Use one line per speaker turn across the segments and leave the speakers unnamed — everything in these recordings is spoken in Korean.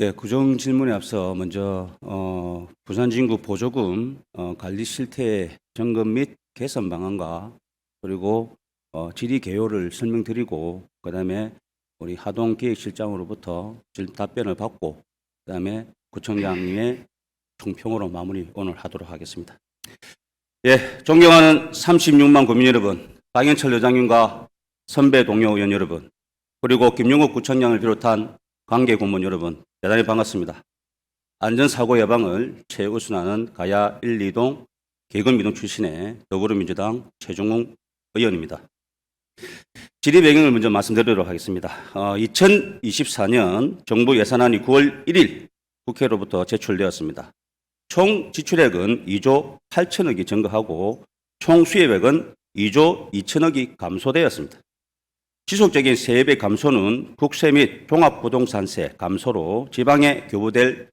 예, 구정 질문에 앞서 먼저 부산진구 보조금 관리 실태 점검 및 개선 방안과 그리고 질의 개요를 설명드리고 그다음에 우리 하동 기획실장으로부터 답변을 받고 그다음에 구청장님의 총평으로 마무리 오늘 하도록 하겠습니다. 예, 존경하는 36만 국민 여러분, 박영철 의장님과 선배 동료 의원 여러분, 그리고 김용국 구청장을 비롯한 관계 공무원 여러분, 대단히 반갑습니다. 안전사고 예방을 최우선하는 가야 1, 2동 계급미동 출신의 더불어민주당 최종웅 의원입니다. 질의 배경을 먼저 말씀드리도록 하겠습니다. 2024년 정부 예산안이 9월 1일 국회로부터 제출되었습니다. 총 지출액은 2조 8천억이 증가하고 총 수입액은 2조 2천억이 감소되었습니다. 지속적인 세배 감소는 국세 및 종합부동산세 감소로 지방에 교부될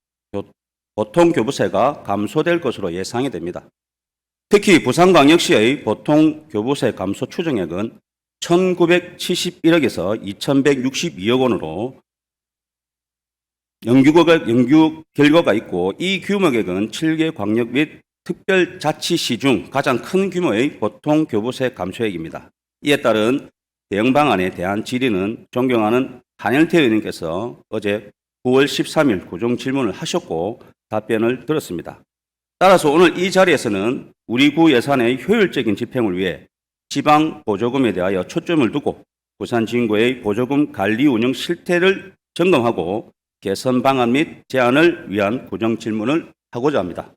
보통교부세가 감소될 것으로 예상이 됩니다. 특히 부산광역시의 보통교부세 감소 추정액은 1971억에서 2162억 원으로 연규 결과가 있고 이 규모액은 7개 광역 및 특별자치시 중 가장 큰 규모의 보통교부세 감소액입니다. 이에 따른 대응 방안에 대한 질의는 존경하는 한영태 의원님께서 어제 9월 13일 구정 질문을 하셨고 답변을 들었습니다. 따라서 오늘 이 자리에서는 우리 구 예산의 효율적인 집행을 위해 지방 보조금에 대하여 초점을 두고 부산진구의 보조금 관리 운영 실태를 점검하고 개선 방안 및 제안을 위한 구정 질문을 하고자 합니다.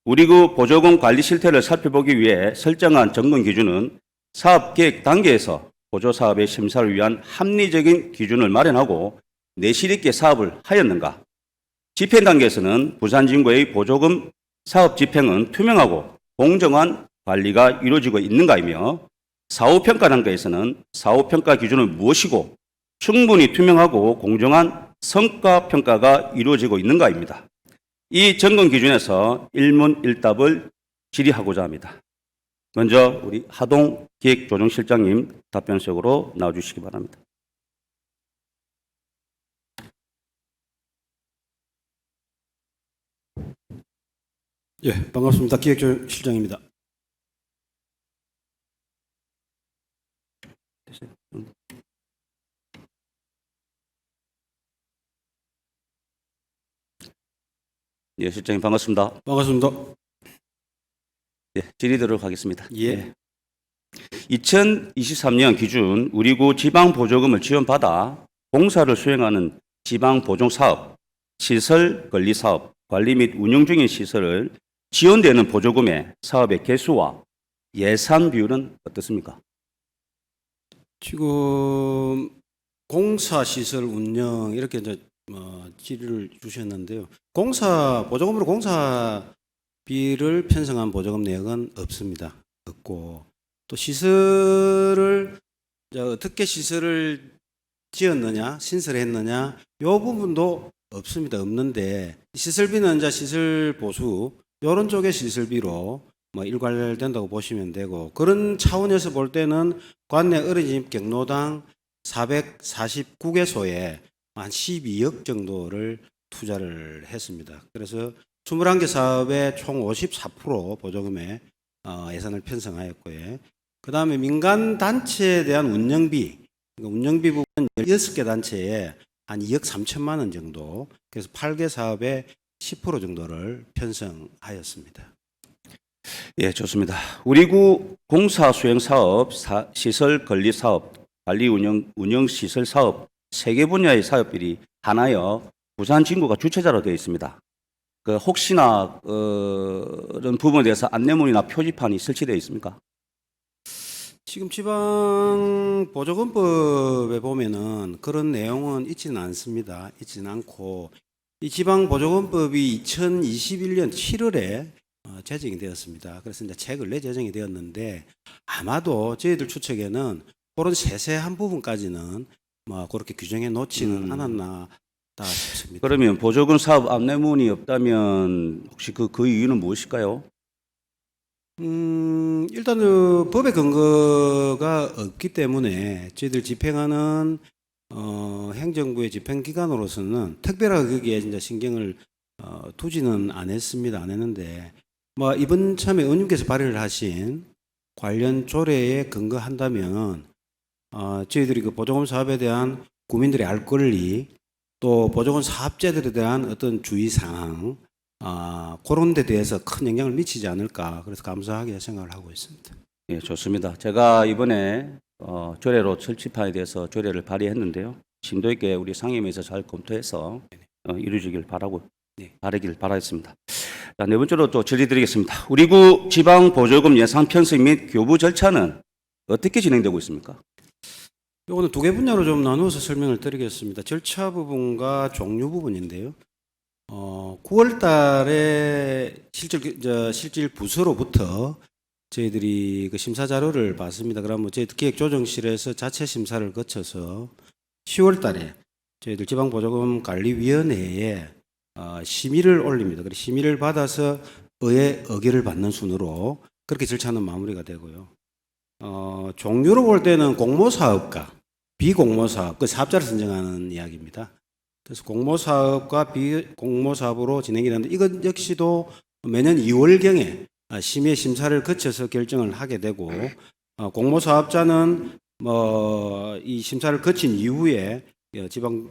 우리 구 보조금 관리 실태를 살펴보기 위해 설정한 점검 기준은 사업 계획 단계에서 보조사업의 심사를 위한 합리적인 기준을 마련하고 내실 있게 사업을 하였는가? 집행 단계에서는 부산진구의 보조금 사업 집행은 투명하고 공정한 관리가 이루어지고 있는가이며 사후평가 단계에서는 사후평가 기준은 무엇이고 충분히 투명하고 공정한 성과평가가 이루어지고 있는가입니다. 이 점검 기준에서 일문일답을 질의하고자 합니다. 먼저 우리 하동 기획조정실장님 답변석으로 나와주시기 바랍니다.
예, 반갑습니다. 기획조정실장입니다.
예, 실장님 반갑습니다.
반갑습니다.
예, 질의드리도록 하겠습니다.
예.
2023년 기준 우리 구 지방 보조금을 지원받아 공사를 수행하는 지방 보존 사업, 시설 관리 사업, 관리 및 운영 중인 시설을 지원되는 보조금의 사업의 개수와 예산 비율은 어떻습니까?
지금 공사시설 운영 이렇게 이제 질의를 주셨는데요. 보조금으로 공사비를 편성한 보조금 내역은 없습니다. 없고 또 시설을 어떻게 시설을 지었느냐, 신설했느냐 이 부분도 없습니다. 없는데 시설비는 이제 시설 보수 이런 쪽의 시설비로 일괄된다고 보시면 되고 그런 차원에서 볼 때는 관내 어린이집 경로당 449개소에 한 12억 정도를 투자를 했습니다. 그래서 21개 사업에 총 54% 보조금에 예산을 편성하였고요. 그 다음에 민간 단체에 대한 운영비 부분 6개 단체에 한 2억 3천만 원 정도, 그래서 8개 사업에 10% 정도를 편성하였습니다.
예, 좋습니다. 우리 구 공사 수행 사업, 시설 관리 사업, 관리 운영 시설 사업 3개 분야의 사업비리 하나여 부산진구가 주체자로 되어 있습니다. 혹시나 그런 부분에 대해서 안내문이나 표지판이 설치되어 있습니까?
지금 지방보조금법에 보면은 그런 내용은 있지는 않습니다. 있지는 않고 이 지방보조금법이 2021년 7월에 제정이 되었습니다. 그래서 이제 체결내 제정이 되었는데 아마도 저희들 추측에는 그런 세세한 부분까지는 그렇게 규정해 놓지는 않았나 싶습니다.
그러면 보조금 사업 안내문이 없다면 혹시 그 이유는 무엇일까요?
일단은 법의 근거가 없기 때문에 저희들 집행하는 행정부의 집행기관으로서는 특별하게 거기에 이제 신경을 두지는 안 했습니다. 안 했는데 뭐 이번 참에 의원님께서 발의를 하신 관련 조례에 근거한다면 저희들이 그 보조금 사업에 대한 국민들의 알 권리 또 보조금 사업자들에 대한 어떤 주의 사항 그런 데 대해서 큰 영향을 미치지 않을까 그래서 감사하게 생각을 하고 있습니다.
예, 좋습니다. 제가 이번에 조례로 철집안에 대해서 조례를 발의했는데요. 심도 있게 우리 상임위에서 잘 검토해서 이루어지길 바라길 바라겠습니다. 자, 네 번째로 또 질의드리겠습니다. 우리 구 지방 보조금 예산 편성 및 교부 절차는 어떻게 진행되고 있습니까?
이거는 두 개 분야로 좀 나누어서 설명을 드리겠습니다. 절차 부분과 종류 부분인데요. 9월 달에 실질 부서로부터 저희들이 그 심사 자료를 받습니다. 그러면 저희 기획조정실에서 자체 심사를 거쳐서 10월 달에 저희들 지방보조금관리위원회에 심의를 올립니다. 그래서 심의를 받아서 의회 의결을 받는 순으로 그렇게 절차는 마무리가 되고요. 종류로 볼 때는 공모사업과 비공모사업, 그 사업자를 선정하는 이야기입니다. 그래서 공모사업과 비공모사업으로 진행이 되는데 이것 역시도 매년 2월경에 심의 심사를 거쳐서 결정을 하게 되고 공모사업자는 이 심사를 거친 이후에 지방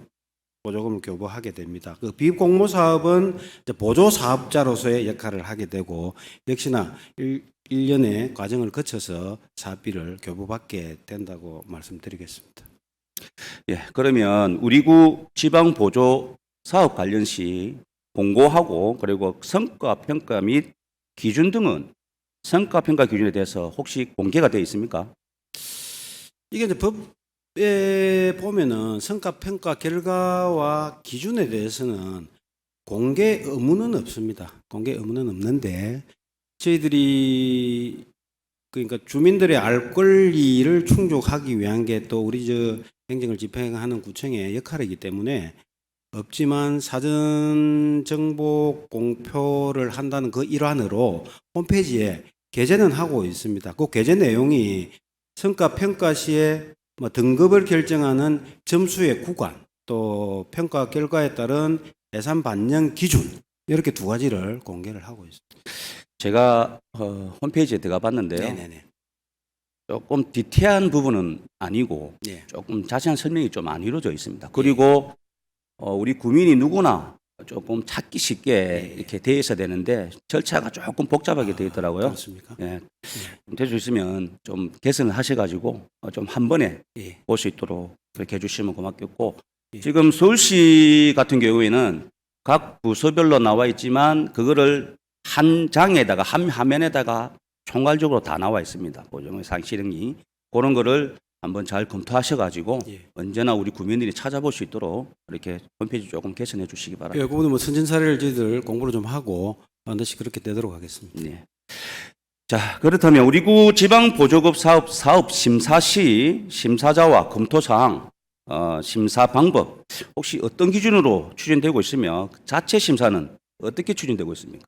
보조금을 교부하게 됩니다. 그 비공모사업은 보조사업자로서의 역할을 하게 되고 역시나 1년의 과정을 거쳐서 사업비를 교부받게 된다고 말씀드리겠습니다.
예, 그러면 우리 구 지방 보조 사업 관련 시 공고하고 그리고 성과 평가 및 기준 등은 성과 평가 기준에 대해서 혹시 공개가 되어 있습니까?
이게 이제 법에 보면은 성과 평가 결과와 기준에 대해서는 공개 의무는 없습니다. 공개 의무는 없는데 저희들이 그러니까 주민들의 알 권리를 충족하기 위한 게 또 우리 행정을 집행하는 구청의 역할이기 때문에 없지만 사전 정보 공표를 한다는 그 일환으로 홈페이지에 게재는 하고 있습니다. 그 게재 내용이 성과 평가 시에 등급을 결정하는 점수의 구간 또 평가 결과에 따른 예산 반영 기준 이렇게 두 가지를 공개를 하고 있습니다.
제가 홈페이지에 들어가 봤는데요.
네네네.
조금 디테일한 부분은 아니고
네.
조금 자세한 설명이 좀 안 이루어져 있습니다. 그리고 우리 구민이 누구나 조금 찾기 쉽게 이렇게 되어 있어야 되는데 절차가 조금 복잡하게 되어 있더라고요.
그렇습니까?
예, 될 수 있으면 좀 개선을 하셔가지고 좀 한 번에
예.
볼 수 있도록 그렇게 해주시면 고맙겠고
예.
지금 서울시 같은 경우에는 각 부서별로 나와 있지만 그거를 한 장에다가 한 화면에다가 총괄적으로 다 나와 있습니다. 보조금 상실행위 그런 거를 한번 잘 검토하셔가지고
예.
언제나 우리 구민들이 찾아볼 수 있도록 이렇게 홈페이지 조금 개선해 주시기 바랍니다.
예, 그거는 선진 사례를 저희들 공부를 좀 하고 반드시 그렇게 되도록 하겠습니다.
네. 자, 그렇다면 우리 구 지방 보조금 사업 심사 시 심사자와 검토 사항, 심사 방법 혹시 어떤 기준으로 추진되고 있으며 자체 심사는 어떻게 추진되고 있습니까?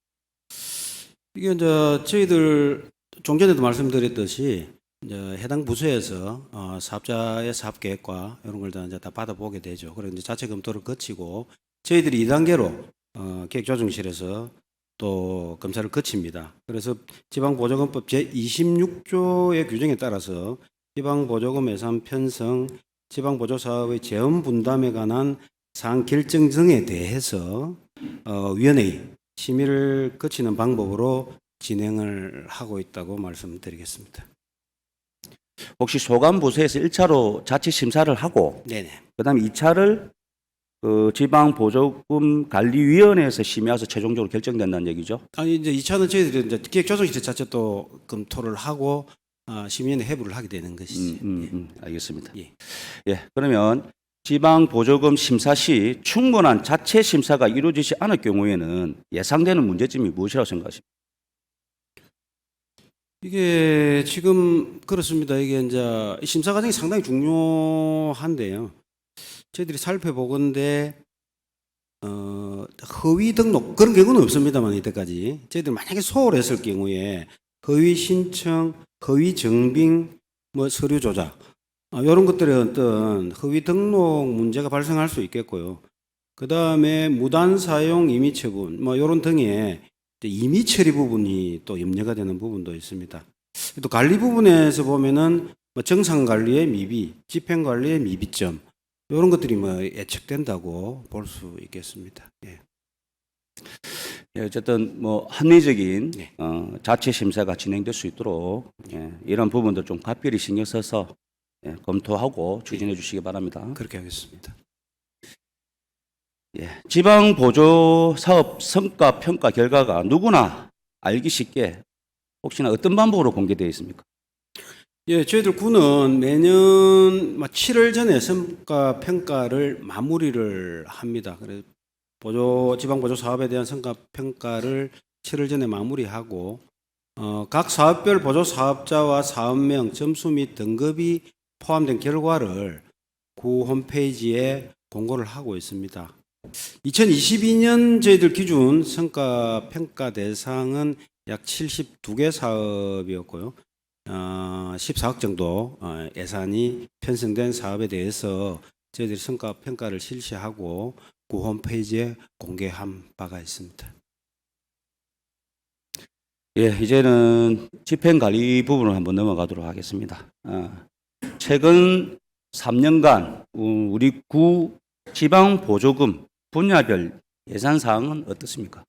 이게 이제 저희들 좀 전에도 말씀드렸듯이 이제 해당 부서에서 사업자의 사업 계획과 이런 걸 이제 다 받아보게 되죠. 그리고 이제 자체 검토를 거치고 저희들이 2단계로 기획조정실에서 또 검사를 거칩니다. 그래서 지방보조금법 제26조의 규정에 따라서 지방보조금 예산 편성, 지방보조사업의 재원 분담에 관한 사항 결정 등에 대해서 위원회의 심의를 거치는 방법으로 진행을 하고 있다고 말씀드리겠습니다.
혹시 소관 부서에서 1차로 자체 심사를 하고
네네.
그다음에 2차를 그 지방 보조금 관리위원회에서 심의해서 최종적으로 결정된다는 얘기죠.
아니 이제 2차는 저희들이 이제 기획조정실 자체 또 검토를 하고 심의위원회 회부를 하게 되는 것이죠.
알겠습니다.
예.
예, 그러면 지방 보조금 심사 시 충분한 자체 심사가 이루어지지 않을 경우에는 예상되는 문제점이 무엇이라고 생각하십니까?
이게 지금 그렇습니다. 이게 이제 심사 과정이 상당히 중요한데요. 저희들이 살펴보건대 허위 등록 그런 경우는 없습니다만 이때까지 저희들 만약에 소홀했을 경우에 허위 신청, 허위 정빙, 서류 조작 이런 것들의 어떤 허위 등록 문제가 발생할 수 있겠고요. 그 다음에 무단 사용 임의 처분, 뭐 이런 등의 임의 처리 부분이 또 염려가 되는 부분도 있습니다. 또 관리 부분에서 보면은 뭐 정상 관리의 미비, 집행 관리의 미비점 이런 것들이 뭐 예측된다고 볼 수 있겠습니다. 예.
예, 어쨌든 뭐 합리적인
네.
자체 심사가 진행될 수 있도록 이런 부분도 좀 각별히 신경 써서 검토하고 추진해 주시기 바랍니다.
그렇게 하겠습니다.
지방 보조 사업 성과 평가 결과가 누구나 알기 쉽게 혹시나 어떤 방법으로 공개되어 있습니까?
예, 저희들 군은 매년 7월 전에 성과 평가를 마무리를 합니다. 그래서 지방 보조 사업에 대한 성과 평가를 7월 전에 마무리하고 각 사업별 보조 사업자와 사업명, 점수 및 등급이 포함된 결과를 구 홈페이지에 공고를 하고 있습니다. 2022년 저희들 기준 성과 평가 대상은 약 72개 사업이었고요. 14억 정도 예산이 편성된 사업에 대해서 저희들이 성과 평가를 실시하고 그 홈페이지에 공개한 바가 있습니다.
예, 이제는 집행관리 부분을 한번 넘어가도록 하겠습니다. 최근 3년간 우리 구 지방 보조금 분야별 예산 사항은 어떻습니까?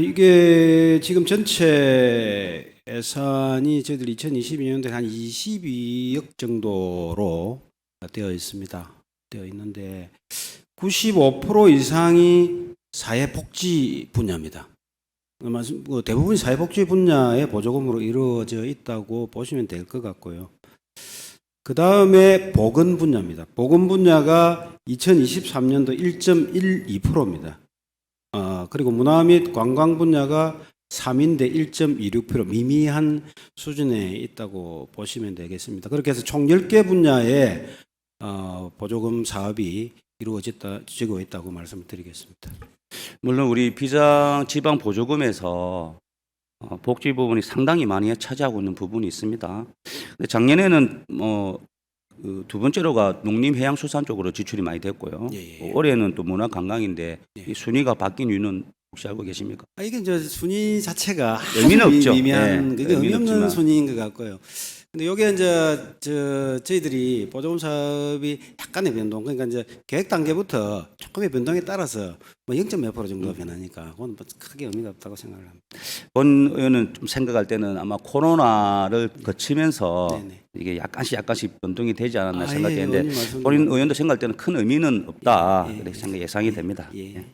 이게 지금 전체 예산이 저희들 2022년도에 한 22억 정도로 되어 있습니다. 되어 있는데 95% 이상이 사회복지 분야입니다. 대부분 사회복지 분야의 보조금으로 이루어져 있다고 보시면 될 것 같고요. 그 다음에 보건 분야입니다. 보건 분야가 2023년도 1.12%입니다. 그리고 문화 및 관광 분야가 3인대 1.26% 미미한 수준에 있다고 보시면 되겠습니다. 그렇게 해서 총 10개 분야의 보조금 사업이 이루어지고 있다고 말씀드리겠습니다.
물론 우리 지방 보조금에서 복지 부분이 상당히 많이 차지하고 있는 부분이 있습니다. 근데 작년에는 두 번째로가 농림해양수산 쪽으로 지출이 많이 됐고요.
예.
올해는 또 문화관광인데
예.
이 순위가 바뀐 이유는 혹시 알고 계십니까?
이게 이제 순위 자체가
의미는
아주
없죠.
미미한
예,
그게 의미
의미는
없는
없지만.
순위인 것 같고요. 근데 요게 이제 저희들이 보조금 사업이 약간의 변동, 그러니까 이제 계획 단계부터 조금의 변동에 따라서 뭐 0.몇 % 정도가 변하니까 그건 뭐 크게 의미가 없다고 생각을 합니다.
본 의원은 좀 생각할 때는 아마 코로나를 거치면서
네네.
이게 약간씩 변동이 되지 않았나
예,
생각했는데
의원님 말씀
본인 의원도 생각할 때는 큰 의미는 없다.
예, 예,
그렇게 생각 예상이 됩니다.
예.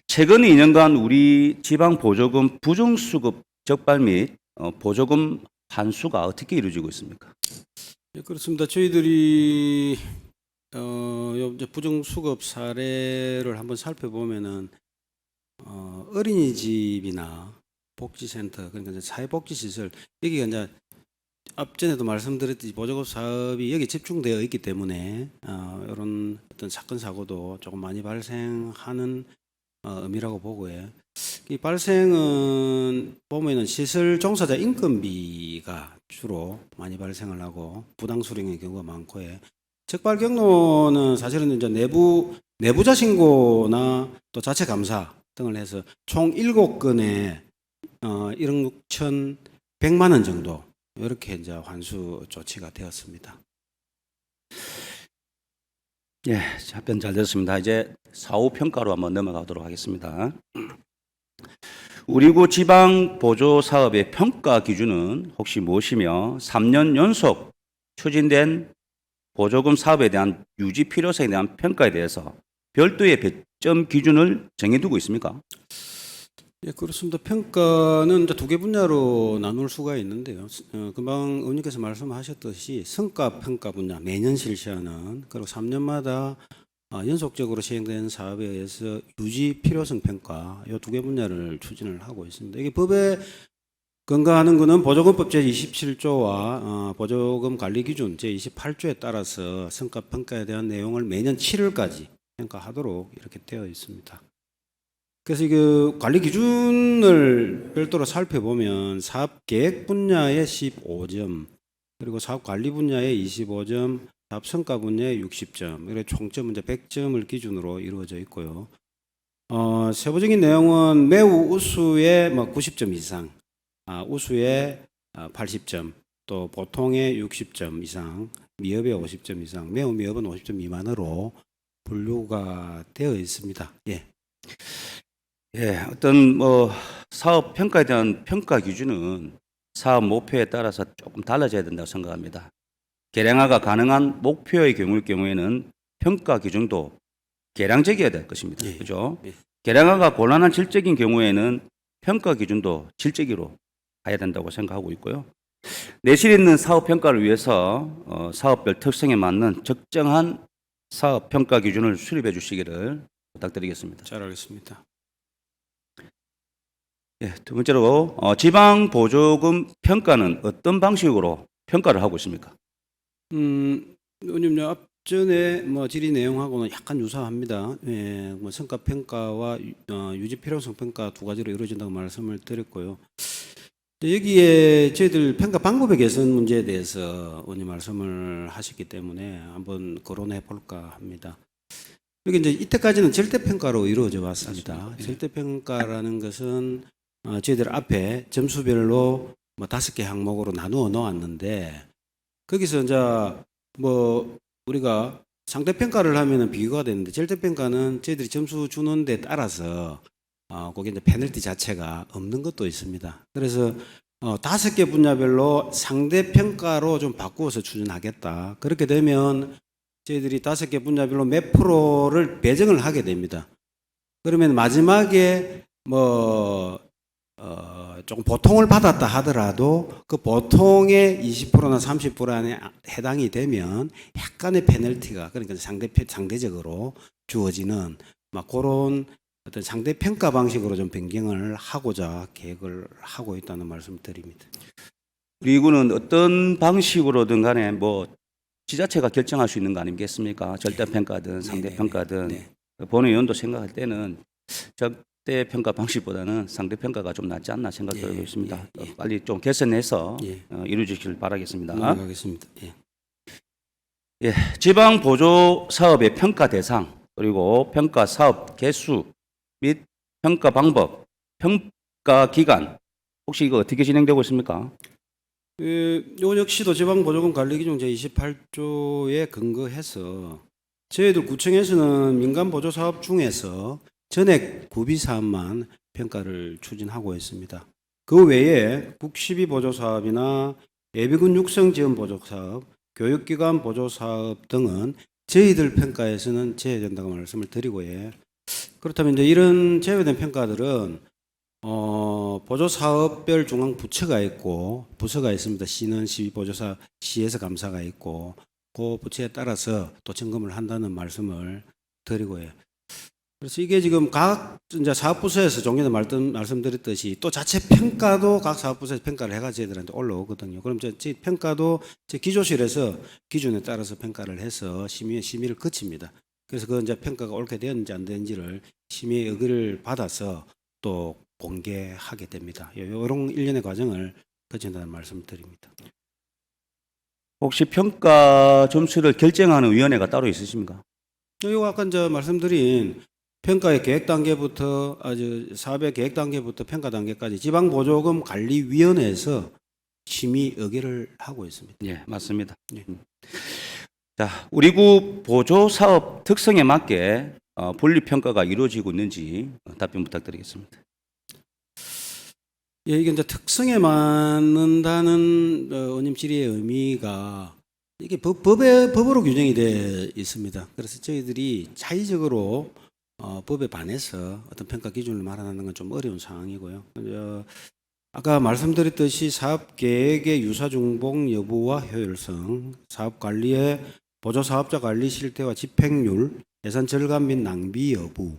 최근 2년간 우리 지방 보조금 부정수급 적발 및 보조금 환수가 어떻게 이루어지고 있습니까?
예, 그렇습니다. 저희들이 이제 부정수급 사례를 한번 살펴보면은 어린이집이나 복지센터, 그러니까 이제 사회복지시설, 여기가 이제 앞전에도 말씀드렸듯이 보조금 사업이 여기 집중되어 있기 때문에 이런 어떤 사건 사고도 조금 많이 발생하는 의미라고 보고요. 이 발생은 보면은 시설 종사자 인건비가 주로 많이 발생을 하고 부당 수령의 경우가 많고요. 적발 경로는 사실은 이제 내부자 신고나 또 자체 감사 등을 해서 총 7건에 1억 6,100만 원 정도 이렇게 이제 환수 조치가 되었습니다.
예, 답변 잘 됐습니다. 이제 사후 평가로 한번 넘어가도록 하겠습니다. 우리 구 지방 보조 사업의 평가 기준은 혹시 무엇이며 3년 연속 추진된 보조금 사업에 대한 유지 필요성에 대한 평가에 대해서 별도의 배점 기준을 정해두고 있습니까?
예, 그렇습니다. 평가는 이제 두 개 분야로 나눌 수가 있는데요. 금방 의원님께서 말씀하셨듯이 성과 평가 분야 매년 실시하는, 그리고 3년마다 연속적으로 시행되는 사업에 의해서 유지 필요성 평가, 이 두 개 분야를 추진을 하고 있습니다. 이게 법에 근거하는 것은 보조금법 제27조와 보조금 관리 기준 제28조에 따라서 성과 평가에 대한 내용을 매년 7월까지 평가하도록 이렇게 되어 있습니다. 그래서 그 관리 기준을 별도로 살펴보면 사업 계획 분야에 15점, 그리고 사업 관리 분야에 25점, 사업 성과 분야에 60점, 이렇게 총점은 이제 100점을 기준으로 이루어져 있고요. 세부적인 내용은 매우 우수에 뭐 90점 이상, 우수에 80점, 또 보통에 60점 이상, 미흡에 50점 이상, 매우 미흡은 50점 미만으로 분류가 되어 있습니다. 예.
예, 어떤 뭐 사업 평가에 대한 평가 기준은 사업 목표에 따라서 조금 달라져야 된다고 생각합니다. 계량화가 가능한 목표의 경우에는 평가 기준도 계량적이어야 될 것입니다.
예.
그죠?
예.
계량화가 곤란한 질적인 경우에는 평가 기준도 질적으로 가야 된다고 생각하고 있고요. 내실 있는 사업 평가를 위해서 사업별 특성에 맞는 적정한 사업 평가 기준을 수립해 주시기를 부탁드리겠습니다.
잘 알겠습니다.
예, 두 번째로 지방 보조금 평가는 어떤 방식으로 평가를 하고 있습니까?
의원님 앞전에 뭐 질의 내용하고는 약간 유사합니다. 예, 뭐 성과 평가와 유지 필요성 평가 두 가지로 이루어진다고 말씀을 드렸고요. 여기에 저희들 평가 방법의 개선 문제에 대해서 의원님 말씀을 하셨기 때문에 한번 거론해 볼까 합니다. 여기 이제 이때까지는 절대 평가로 이루어져 왔습니다. 절대 평가라는 것은 저희들 앞에 점수별로 뭐 5개 항목으로 나누어 놓았는데, 거기서 이제 뭐 우리가 상대 평가를 하면은 비교가 되는데, 절대 평가는 저희들이 점수 주는 데 따라서 거기 이제 페널티 자체가 없는 것도 있습니다. 그래서 5개 분야별로 상대 평가로 좀 바꾸어서 추진하겠다. 그렇게 되면 저희들이 5개 분야별로 몇 프로를 배정을 하게 됩니다. 그러면 마지막에 뭐 조금 보통을 받았다 하더라도 그 보통의 20%나 30% 안에 해당이 되면 약간의 페널티가, 그러니까 상대적으로 주어지는 막 그런 어떤 상대 평가 방식으로 좀 변경을 하고자 계획을 하고 있다는 말씀을 드립니다.
그리고는 어떤 방식으로든 간에 뭐 지자체가 결정할 수 있는 거 아니겠습니까? 절대 평가든 상대 평가든.
네.
본의원도 생각할 때는 절대 평가 방식보다는 상대 평가가 좀 낫지 않나 생각하고 있습니다. 빨리 좀 개선해서 이루어지길 바라겠습니다.
넘어가겠습니다. 예.
예, 지방 보조 사업의 평가 대상, 그리고 평가 사업 개수 및 평가 방법, 평가 기간, 혹시 이거 어떻게 진행되고 있습니까?
요 역시도 지방보조금 관리기준 제28조에 근거해서 저희들 구청에서는 민간보조사업 중에서 전액 구비사업만 평가를 추진하고 있습니다. 그 외에 국시비 보조사업이나 예비군 육성지원 보조사업, 교육기관 보조사업 등은 저희들 평가에서는 제외된다고 말씀을 드리고, 그렇다면 이제 이런 제외된 평가들은 보조사업별 중앙부처가 있고 부서가 있습니다. 시는 시비보조사, 시에서 감사가 있고 그 부처에 따라서 또 점검을 한다는 말씀을 드리고요. 그래서 이게 지금 각 이제 사업부서에서 종전에 말씀드렸듯이 또 자체 평가도 각 사업부서에서 평가를 해가 저희들한테 올라오거든요. 그럼 제 평가도 제 기조실에서 기준에 따라서 평가를 해서 심의를 거칩니다. 그래서 그 이제 평가가 옳게 되었는지 안 되는지를 심의의 의결을 받아서 또 공개하게 됩니다. 이런 일련의 과정을 거친다는 말씀을 드립니다.
혹시 평가 점수를 결정하는 위원회가 따로 있으십니까?
이거 아까 이제 말씀드린 평가의 계획 단계부터 사업의 계획 단계부터 평가 단계까지 지방보조금 관리위원회에서 심의 의결을 하고 있습니다.
예, 맞습니다.
예.
자, 우리 구 보조 사업 특성에 맞게 분리 평가가 이루어지고 있는지 답변 부탁드리겠습니다.
예, 이게 이제 특성에 맞는다는 의원님 질의의 의미가 이게 법으로 규정이 되어 있습니다. 그래서 저희들이 자의적으로 법에 반해서 어떤 평가 기준을 마련하는 건 좀 어려운 상황이고요. 아까 말씀드렸듯이 사업 계획의 유사 중복 여부와 효율성, 사업 관리의 보조 사업자 관리 실태와 집행률, 예산 절감 및 낭비 여부,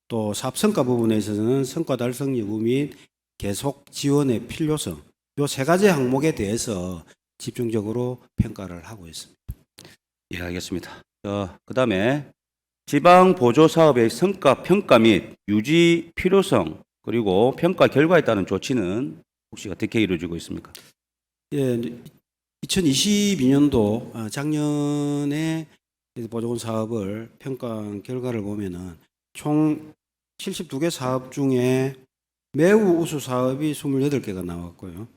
또 사업 성과 부분에 있어서는 성과 달성 여부 및 계속 지원의 필요성, 이 세 가지 항목에 대해서 집중적으로 평가를 하고 있습니다.
예, 알겠습니다. 그다음에 지방 보조 사업의 성과 평가 및 유지 필요성 그리고 평가 결과에 따른 조치는 혹시 어떻게 이루어지고 있습니까?
예, 2022년도 작년에 보조금 사업을 평가한 결과를 보면은 총 72개 사업 중에 매우 우수 사업이 28개가 나왔고요.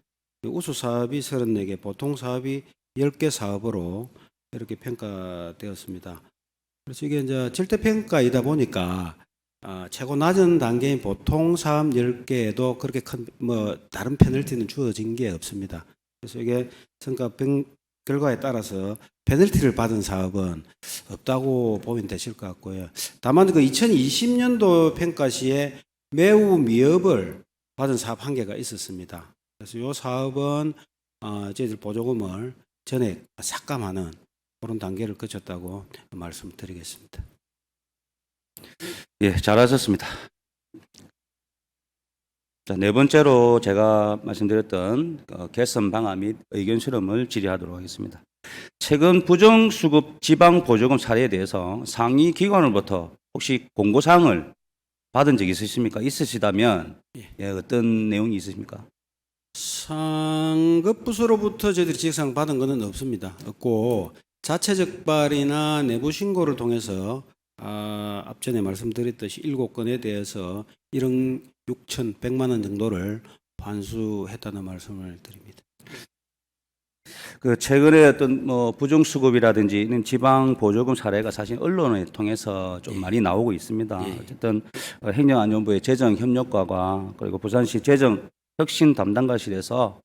우수 사업이 34개, 보통 사업이 10개 사업으로 이렇게 평가되었습니다. 그래서 이게 이제 절대평가이다 보니까 최고 낮은 단계인 보통 사업 10개에도 그렇게 큰 다른 페널티는 주어진 게 없습니다. 그래서 이게 성과 결과에 따라서 페널티를 받은 사업은 없다고 보면 되실 것 같고요. 다만 그 2020년도 평가 시에 매우 미흡을 받은 사업 한 개가 있었습니다. 그래서 이 사업은 저희들 보조금을 전액 삭감하는 그런 단계를 거쳤다고 말씀드리겠습니다.
예, 잘하셨습니다. 자, 네 번째로 제가 말씀드렸던 개선 방안 및 의견 수렴을 질의하도록 하겠습니다. 최근 부정수급 지방보조금 사례에 대해서 상위 기관으로부터 혹시 공고사항을 받은 적이 있으십니까? 있으시다면 예, 어떤 내용이 있으십니까?
상급부서로부터 저희들이 지적사항 받은 것은 없습니다. 없고 자체적발이나 내부 신고를 통해서 앞전에 말씀드렸듯이 7건에 대해서 1억 6,100만 원 정도를 환수했다는 말씀을 드립니다.
그 최근에 어떤 부정수급이라든지 이런 지방 보조금 사례가 사실 언론을 통해서 좀 많이 나오고 있습니다. 어쨌든 행정안전부의 재정협력과가 그리고 부산시 재정혁신 담당과실에서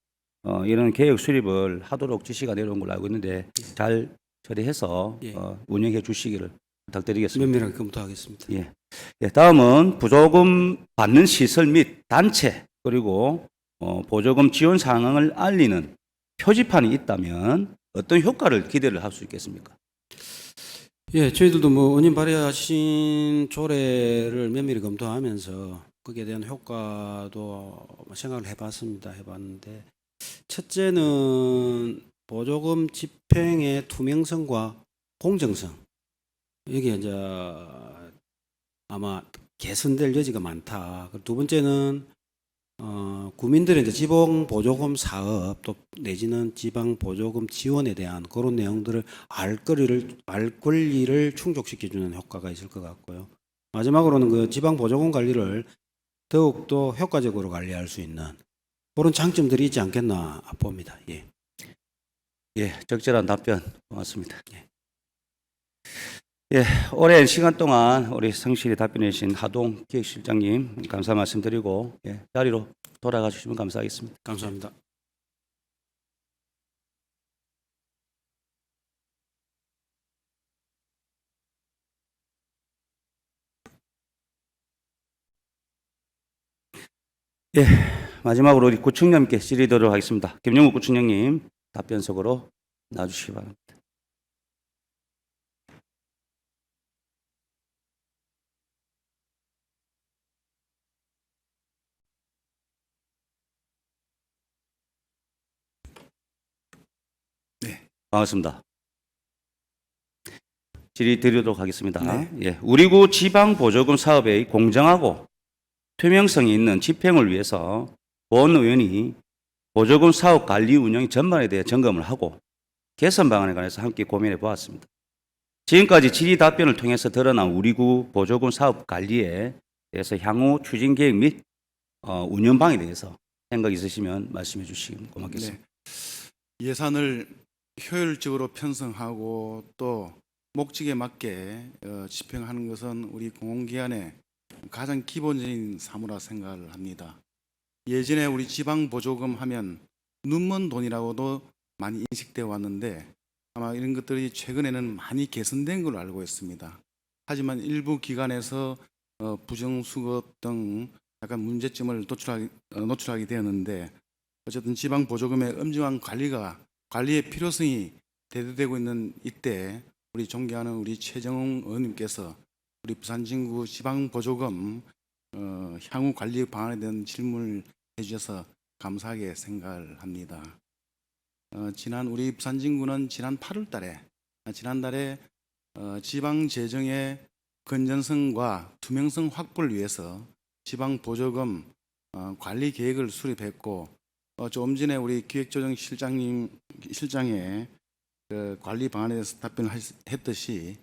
이런 개혁 수립을 하도록 지시가 내려온 걸로 알고 있는데 잘 처리해서 운영해 주시기를 부탁드리겠습니다.
면밀하게 검토하겠습니다.
예. 예, 다음은 부조금 받는 시설 및 단체 그리고 보조금 지원 상황을 알리는 표지판이 있다면 어떤 효과를 기대를 할 수 있겠습니까?
예, 저희들도 의원님 발의하신 조례를 면밀히 검토하면서 거기에 대한 효과도 생각을 해봤는데 첫째는 보조금 집행의 투명성과 공정성 여기에 이제 아마 개선될 여지가 많다. 두 번째는 국민들의 이제 지방 보조금 사업 또 내지는 지방 보조금 지원에 대한 그런 내용들을 알 권리를 충족시켜주는 효과가 있을 것 같고요. 마지막으로는 그 지방 보조금 관리를 더욱더 효과적으로 관리할 수 있는 그런 장점들이 있지 않겠나 봅니다. 예.
예, 적절한 답변 고맙습니다. 예, 오랜 시간 동안 우리 성실히 답변해 주신 하동 기획실장님 감사 말씀드리고 자리로 돌아가 주시면 감사하겠습니다.
감사합니다.
예, 마지막으로 우리 구청장님께 질의드리도록 하겠습니다. 김영국 구청장님 답변석으로 나와주시기 바랍니다.
네.
반갑습니다. 질의 드리도록 하겠습니다. 예, 우리구 지방보조금 사업의 공정하고 투명성이 있는 집행을 위해서 본 의원이 보조금 사업 관리 운영 전반에 대해 점검을 하고 개선 방안에 관해서 함께 고민해 보았습니다. 지금까지 질의 답변을 통해서 드러난 우리구 보조금 사업 관리에 대해서 향후 추진 계획 및 운영 방에 대해서 생각 있으시면 말씀해 주시면 고맙겠습니다.
네. 예산을 효율적으로 편성하고 또 목적에 맞게 집행하는 것은 우리 공공기관의 가장 기본적인 사무라 생각을 합니다. 예전에 우리 지방 보조금 하면 눈먼 돈이라고도 많이 인식되어 왔는데 아마 이런 것들이 최근에는 많이 개선된 걸로 알고 있습니다. 하지만 일부 기관에서 부정수급 등 약간 문제점을 노출하게 되었는데 어쨌든 지방 보조금의 엄중한 관리의 필요성이 대두되고 있는 이때 우리 존경하는 우리 최정웅 의원님께서 우리 부산진구 지방 보조금 향후 관리 방안에 대한 질문을 해주셔서 감사하게 생각을 합니다. 지난 우리 부산진구는 지난달에 지방 재정의 건전성과 투명성 확보를 위해서 지방보조금 관리 계획을 수립했고 조금 전에 우리 기획조정실장의 그 관리 방안에 대해서 답변을 했듯이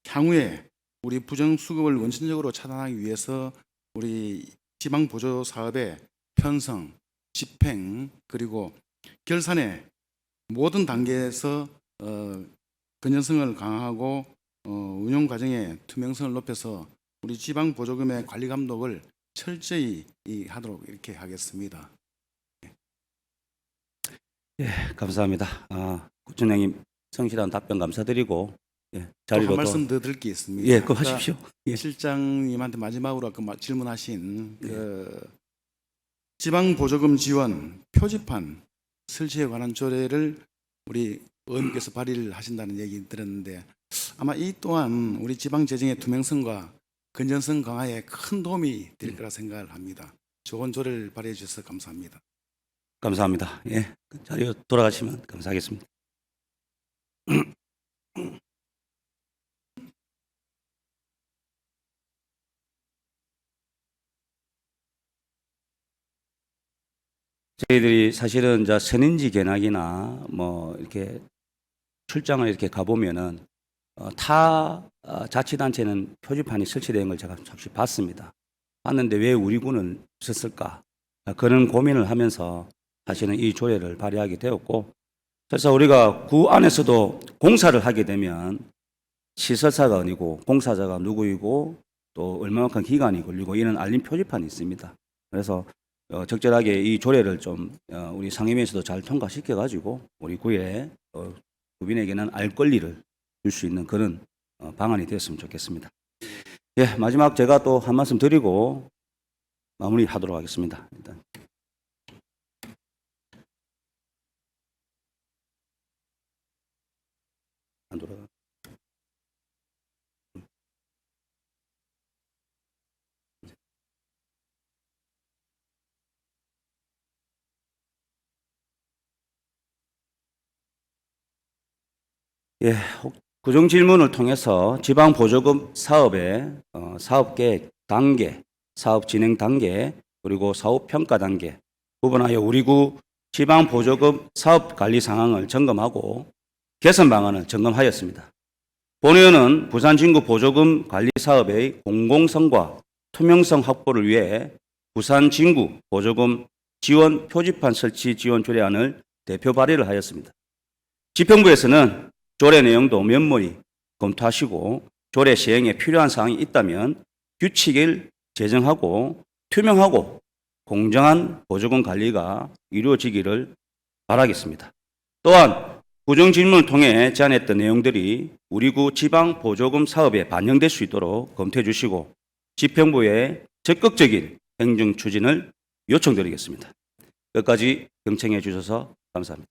향후에 우리 부정수급을 원천적으로 차단하기 위해서 우리 지방보조 사업의 편성, 집행 그리고 결산의 모든 단계에서 건전성을 강화하고 운영 과정의 투명성을 높여서 우리 지방보조금의 관리 감독을 철저히 하도록 이렇게 하겠습니다.
감사합니다. 구청장님 성실한 답변 감사드리고
또 한
자리로
말씀 더 드릴 게 있습니다.
예, 그거 하십시오. 예.
실장님한테 마지막으로 아까 질문하신 그 지방보조금 지원 표지판 설치에 관한 조례를 우리 의원님께서 발의를 하신다는 얘기 들었는데 아마 이 또한 우리 지방 재정의 투명성과 건전성 강화에 큰 도움이 될 거라 생각을 합니다. 좋은 조례를 발의해 주셔서 감사합니다.
감사합니다. 예, 자리로 돌아가시면 감사하겠습니다. 저희들이 사실은 이제 선인지 견학이나 뭐 이렇게 출장을 이렇게 가보면은 타 자치단체는 표지판이 설치된 걸 제가 잠시 봤습니다. 봤는데 왜 우리 군은 없었을까? 그런 고민을 하면서 사실은 이 조례를 발의하게 되었고, 그래서 우리가 구 안에서도 공사를 하게 되면 시설사가 아니고 공사자가 누구이고 또 얼마만큼 기간이 걸리고 이런 알림 표지판이 있습니다. 그래서 적절하게 이 조례를 좀 우리 상임위에서도 잘 통과시켜 가지고 우리 구에 국민에게는 알 권리를 줄 수 있는 그런 방안이 되었으면 좋겠습니다. 예, 마지막 제가 또 한 말씀 드리고 마무리하도록 하겠습니다. 일단. 안 돌아가. 예, 구정 질문을 통해서 지방 보조금 사업의 사업 계획 단계, 사업 진행 단계, 그리고 사업 평가 단계 구분하여 우리 구 지방 보조금 사업 관리 상황을 점검하고 개선 방안을 점검하였습니다. 본 의원은 부산 진구 보조금 관리 사업의 공공성과 투명성 확보를 위해 부산 진구 보조금 지원 표지판 설치 지원 조례안을 대표 발의를 하였습니다. 지평부에서는 조례 내용도 면밀히 검토하시고 조례 시행에 필요한 사항이 있다면 규칙을 제정하고 투명하고 공정한 보조금 관리가 이루어지기를 바라겠습니다. 또한 구정 질문을 통해 제안했던 내용들이 우리 구 지방 보조금 사업에 반영될 수 있도록 검토해 주시고 지평부의 적극적인 행정 추진을 요청드리겠습니다. 끝까지 경청해 주셔서 감사합니다.